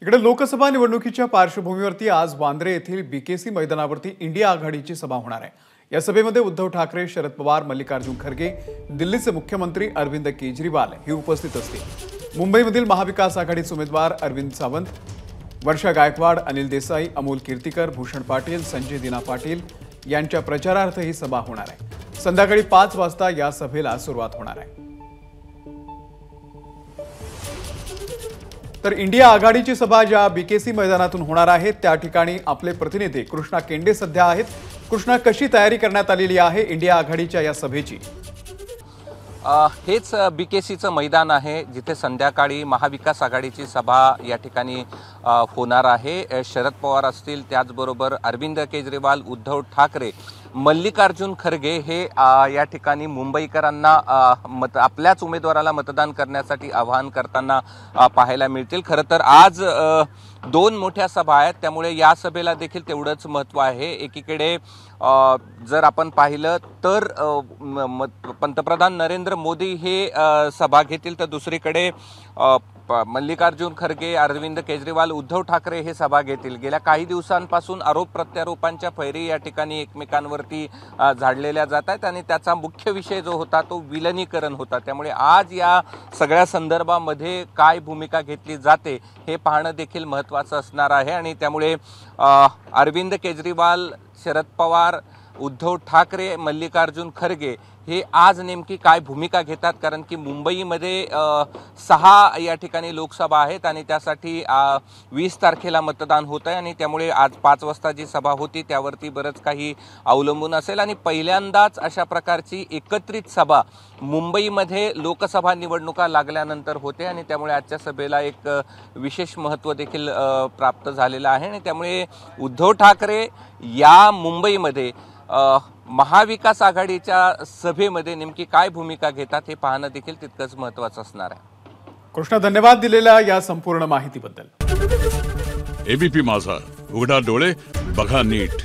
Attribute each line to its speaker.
Speaker 1: इकडे लोकसभा निवडणुकीच्या पार्श्वभूमीवरती आज वांद्रे येथील बीकेसी मैदानावरती इंडिया आघाडीची सभा होणार आहे। या सभेमध्ये उद्धव ठाकरे, शरद पवार, मल्लिकार्जुन खरगे, दिल्लीचे मुख्यमंत्री अरविंद केजरीवाल हे उपस्थित असतील। मुंबईमधील महाविकास आघाडीचे उमेदवार अरविंद सावंत, वर्षा गायकवाड, अनिल देसाई, अमोल कीर्तिकर, भूषण पाटील, संजय दिना पाटील यांच्या प्रचारार्थ ही सभा होणार आहे। संध्याकाळी 5 वाजता या सभेला सुरुवात होणार आहे। तर इंडिया आघाडीची सभा ज्या बीकेसी मैदानातून होणार आहे त्या ठिकाणी आपले प्रतिनिधी कृष्णा केंडे सध्या आहेत। कृष्णा, कशी तयारी करण्यात आलेली आहे इंडिया आघाडीच्या या सभेची?
Speaker 2: हेच बीकेसीचं मैदान आहे जिथे संध्याकाळी महाविकास आघाडीची सभा या ठिकाणी होणार आहे। शरद पवार असतील, त्याचबरोबर अरविंद केजरीवाल, उद्धव ठाकरे, मल्लिकार्जुन खरगे हे या ठिकाणी मुंबईकरांना आपल्याच उमेदवाराला मतदान करण्यासाठी आवाहन करताना पाहायला मिळतील। खरं तर आज 2 मोठ्या सभा आहेत, त्यामुळे या सभेला देखील तेवढंच महत्त्व आहे। एकीकडे जर आपण पाहिलं तर पंतप्रधान नरेंद्र मोदी हे सभा घेतील, तर दुसरीकडे मल्लिकार्जुन खरगे, अरविंद केजरीवाल, उद्धव ठाकरे हे सभा घेतील। गेल्या काही दिवसांपासून आरोप प्रत्यारोपांच्या फैरी या ठिकाणी एकमेकांवरती झाडलेल्या जात आहेत आणि त्याचा मुख्य विषय जो होता तो विलनीकरण होता। त्यामुळे आज या सगळ्या संदर्भामध्ये काय भूमिका घेतली जाते हे पाहणं देखील महत्त्वाचं असणार आहे आणि त्यामुळे अरविंद केजरीवाल, शरद पवार, उद्धव ठाकरे, मल्लिकार्जुन खरगे हे आज नेमकी काय भूमिका घेतात, कारण की मुंबईमध्ये 6 या ठिकाणी लोकसभा आहेत आणि त्यासाठी 20 तारखेला मतदान होत आहे आणि त्यामुळे आज 5 वाजता जी सभा होती त्यावरती बरंच काही अवलंबून असेल आणि पहिल्यांदाच अशा प्रकारची एकत्रित सभा मुंबईमध्ये लोकसभा निवडणुका लागल्यानंतर होते आणि त्यामुळे आजच्या सभेला एक विशेष महत्त्व देखील प्राप्त झालेलं आहे आणि त्यामुळे उद्धव ठाकरे या मुंबईमध्ये महाविकास आघाडीच्या सभेमध्ये नेमकी काय भूमिका घेतात हे पाहणं देखील तितकंच महत्त्वाचं असणार आहे।
Speaker 1: कृष्णा, धन्यवाद दिलेल्या या संपूर्ण माहितीबद्दल।
Speaker 3: एबीपी माझा, उघडा डोळे बघा नीट।